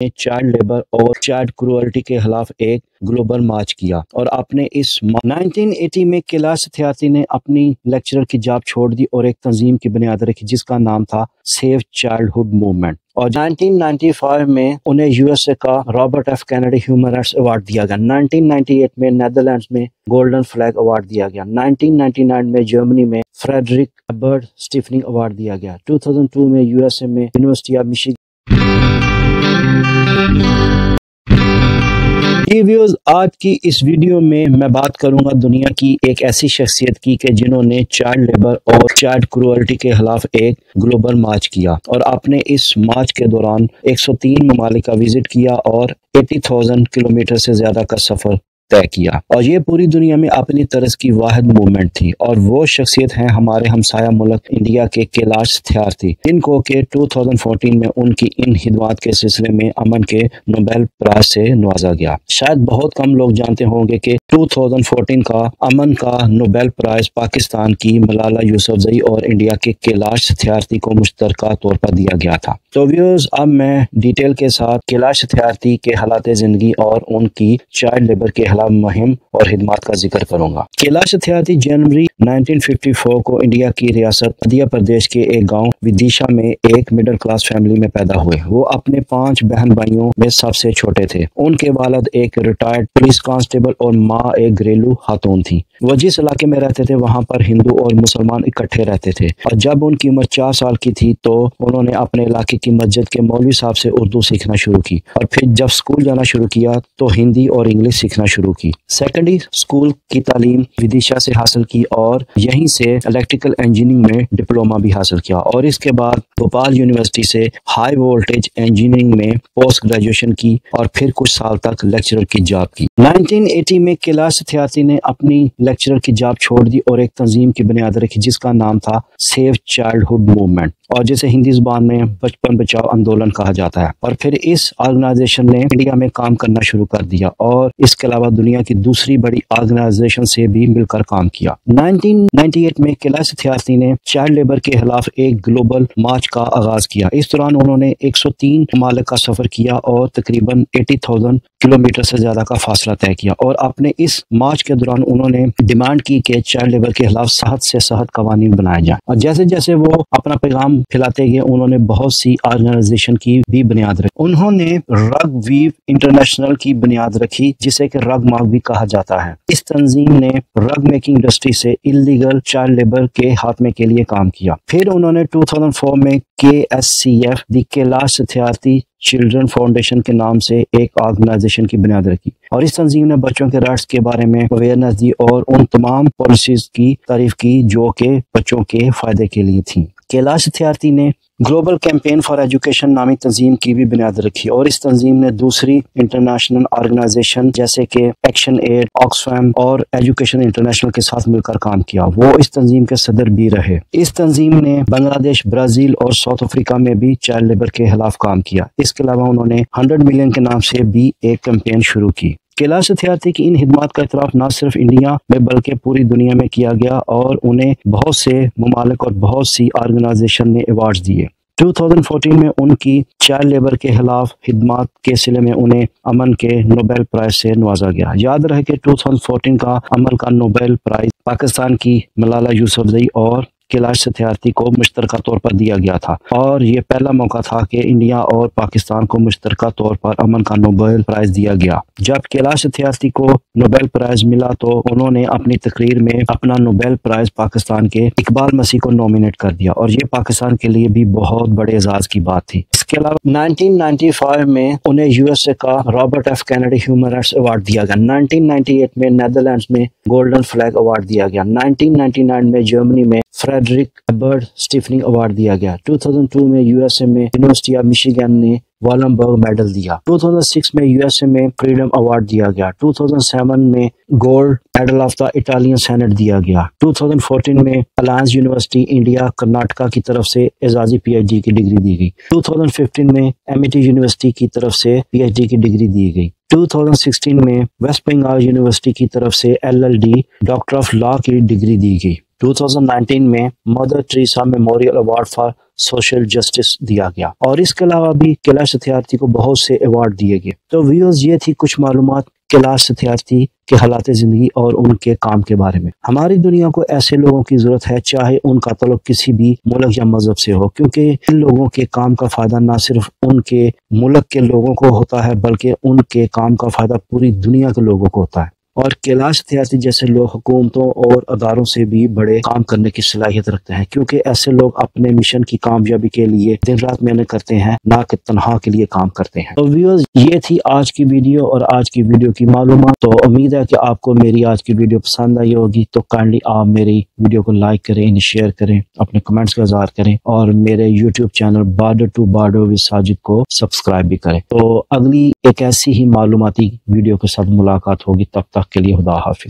ने child labour और child cruelty के खिलाफ एक ग्लोबल मार्च किया और आपने इस 1980 में कैलाश सत्यार्थी ने अपनी लेक्चरर की जॉब छोड़ दी और एक तंजीम की बुनियाद रखी जिसका नाम था सेव चाइल्डहुड मूवमेंट। और 1995 में उन्हें यूएसए का Robert F Kennedy human rights award दिया गया। 1998 में नेदरलैंड्स में गोल्डन फ्लैग अवार्ड दिया गया। 1999 में जर्मनी में फ्रेडरिक एबर्ट स्टीफनिंग अवार्ड दिया गया। 2002 में यूएसए में यूनिवर्सिटी ऑफ मिशिगन। व्यूअर्स, आज की इस वीडियो में मैं बात करूंगा दुनिया की एक ऐसी शख्सियत की कि जिन्होंने चाइल्ड लेबर और चाइल्ड क्रूअल्टी के खिलाफ एक ग्लोबल मार्च किया और आपने इस मार्च के दौरान 103 ममालिक का विजिट किया और 80,000 किलोमीटर से ज्यादा का सफर तय किया और ये पूरी दुनिया में अपनी तरह की वाहिद मूवमेंट थी। और वो शख्सियत हैं हमारे हमसाया मुल्क इंडिया के कैलाश सत्यार्थी, जिनको के 2014 में उनकी इन खिदमत के सिलसिले में अमन के नोबेल प्राइज से नवाजा गया। शायद बहुत कम लोग जानते होंगे कि 2014 का अमन का नोबेल प्राइज पाकिस्तान की मलाला यूसुफजई और इंडिया के कैलाश सत्यार्थी को मुश्तरका तौर पर दिया गया था। तो व्यूअर्स, अब मैं डिटेल के साथ कैलाश सत्यार्थी के हालात जिंदगी और उनकी चाइल्ड लेबर के मुहिम और खिदमत का जिक्र करूंगा। कैलाश सत्यार्थी जनवरी 1954 को इंडिया की रियासत मध्य प्रदेश के एक गांव विदिशा में एक मिडिल क्लास फैमिली में पैदा हुए। वो अपने 5 बहन भाइयों में सबसे छोटे थे। उनके वालिद एक रिटायर्ड पुलिस कांस्टेबल और माँ एक घरेलू खातून थी। वो जिस इलाके में रहते थे वहाँ पर हिंदू और मुसलमान इकट्ठे रहते थे और जब उनकी उम्र 4 साल की थी तो उन्होंने अपने इलाके की मस्जिद के मौलवी साहब से उर्दू सीखना शुरू की और फिर जब स्कूल जाना शुरू किया तो हिंदी और इंग्लिश सीखना शुरू की। सेकेंडरी स्कूल की तालीम विदिशा से हासिल की और यहीं से इलेक्ट्रिकल इंजीनियरिंग में डिप्लोमा भी हासिल किया और इसके बाद भोपाल यूनिवर्सिटी से हाई वोल्टेज इंजीनियरिंग में पोस्ट ग्रेजुएशन की और फिर कुछ साल तक लेक्चरर की जॉब की। 1980 में कैलाश सत्यार्थी ने अपनी लेक्चरर की जॉब छोड़ दी और एक तंजीम की बुनियाद रखी जिसका नाम था सेव चाइल्डहुड मूवमेंट और जिसे हिंदी जुबान में बचपन बचाओ आंदोलन कहा जाता है। और फिर इस ऑर्गेनाइजेशन ने इंडिया में काम करना शुरू कर दिया और इसके अलावा दुनिया की दूसरी बड़ी ऑर्गेनाइजेशन से भी मिलकर काम किया। 1998 में कैलाश सत्यार्थी ने चाइल्ड लेबर के खिलाफ एक ग्लोबल मार्च का आगाज किया। इस दौरान उन्होंने 103 ममालिक का सफर किया और तकरीबन 80,000 किलोमीटर से ज्यादा का फासला तय किया और अपने इस मार्च के दौरान उन्होंने डिमांड की कि चाइल्ड लेबर के खिलाफ सख्त से सख्त कानून बनाए जाए। और जैसे जैसे वो अपना पैगाम फैलाते गए उन्होंने बहुत सी ऑर्गेनाइजेशन की भी बुनियाद रखी। उन्होंने रग वीव इंटरनेशनल की बुनियाद रखी जिसे कि रग मार्ग भी कहा जाता है। इस तंजीम ने रग मेकिंग इंडस्ट्री से इलीगल चाइल्ड लेबर के खात्मे के लिए काम किया। फिर उन्होंने 2004 में KSCF दी कैलाश सत्यार्थी चिल्ड्रन फाउंडेशन के नाम से एक ऑर्गेनाइजेशन की बुनियाद रखी और इस तंजीम ने बच्चों के राइट्स के बारे में अवेयरनेस दी और उन तमाम पॉलिसीज की तारीफ की जो कि बच्चों के फायदे के लिए थी। कैलाश सत्यार्थी ने ग्लोबल कैंपेन फॉर एजुकेशन नामी तंजीम की भी बुनियाद रखी और इस तंजीम ने दूसरी इंटरनेशनल ऑर्गेनाइजेशन जैसे कि एक्शन एड, ऑक्सफैम और एजुकेशन इंटरनेशनल के साथ मिलकर काम किया। वो इस तंजीम के सदर भी रहे। इस तंजीम ने बांग्लादेश, ब्राजील और साउथ अफ्रीका में भी चाइल्ड लेबर के खिलाफ काम किया। इसके अलावा उन्होंने 100 मिलियन के नाम से भी एक कैंपेन शुरू की। कैलाश सत्यार्थी की इन खिदमत का इतराफ न सिर्फ इंडिया में बल्कि पूरी दुनिया में किया गया और उन्हें बहुत से ममालिक और बहुत सी ऑर्गेनाइजेशन ने अवार्ड दिए। 2014 में उनकी चाइल्ड लेबर के खिलाफ खिदमत के सिले में उन्हें अमन के नोबेल प्राइज से नवाजा गया। याद रहे कि 2014 का अमन का नोबेल प्राइज पाकिस्तान की मलाला यूसुफजई और कैलाश सत्यार्थी को मुश्तरका तौर पर दिया गया था और ये पहला मौका था कि इंडिया और पाकिस्तान को मुश्तरका तौर पर अमन का नोबेल प्राइज दिया गया। जब कैलाश सत्यार्थी को नोबेल प्राइज मिला तो उन्होंने अपनी तकरीर में अपना नोबेल प्राइज पाकिस्तान के इकबाल मसीह को नॉमिनेट कर दिया और ये पाकिस्तान के लिए भी बहुत बड़े एजाज की बात थी। इसके अलावा 1995 में उन्हें यूएसए का Robert F Kennedy human rights award दिया गया। 1998 में नेदरलैंड्स में गोल्डन फ्लैग अवार्ड दिया गया। 1999 में जर्मनी में फ्रेडरिक एबर्ट स्टीफनिंग अवार्ड दिया गया। 2002 में यूएसए में यूनिवर्सिटी ऑफ मिशिगन ने वॉलमबर्ग मेडल दिया। 2006 में यूएसए में फ्रीडम अवार्ड दिया गया। 2007 में gold medal of the Italian senate दिया गया। 2014 में अलायंस यूनिवर्सिटी इंडिया कर्नाटका की तरफ से एजाजी पीएचडी की डिग्री दी गई। 2015 में एमिटी यूनिवर्सिटी की तरफ से पीएचडी की डिग्री दी गई। 2016 में वेस्ट बंगाल यूनिवर्सिटी की तरफ से LLD डॉक्टर ऑफ लॉ की डिग्री दी गई। 2019 में mother Teresa memorial award for social justice दिया गया और इसके अलावा भी कैलाश सत्यार्थी को बहुत से अवार्ड दिए गए। तो व्यूअर्स, ये थी कुछ मालूमात कैलाश सत्यार्थी के हालात जिंदगी और उनके काम के बारे में। हमारी दुनिया को ऐसे लोगों की जरूरत है, चाहे उनका तल्लुक किसी भी मुल्क या मजहब से हो, क्योंकि इन लोगों के काम का फायदा न सिर्फ उनके मुल्क के लोगों को होता है बल्कि उनके काम का फायदा पूरी दुनिया के लोगों को होता है। और कैलाश सत्यार्थी जैसे लोग हुकूमतों और अदारों से भी बड़े काम करने की सलाहियत रखते हैं, क्योंकि ऐसे लोग अपने मिशन की कामयाबी के लिए दिन रात मेहनत करते हैं, ना कि तनहा के लिए काम करते हैं। तो व्यूअर्स, ये थी आज की वीडियो और आज की वीडियो की मालूमात। तो उम्मीद है कि आपको मेरी आज की वीडियो पसंद आई होगी। तो काइंडली आप मेरी वीडियो को लाइक करें, शेयर करें, अपने कमेंट्स का इज़हार करें और मेरे YouTube channel border to border with Sajid को सब्सक्राइब भी करें। तो अगली एक ऐसी ही मालूमाती वीडियो के साथ मुलाकात होगी, तब तक के लिए खुदा हाफिज।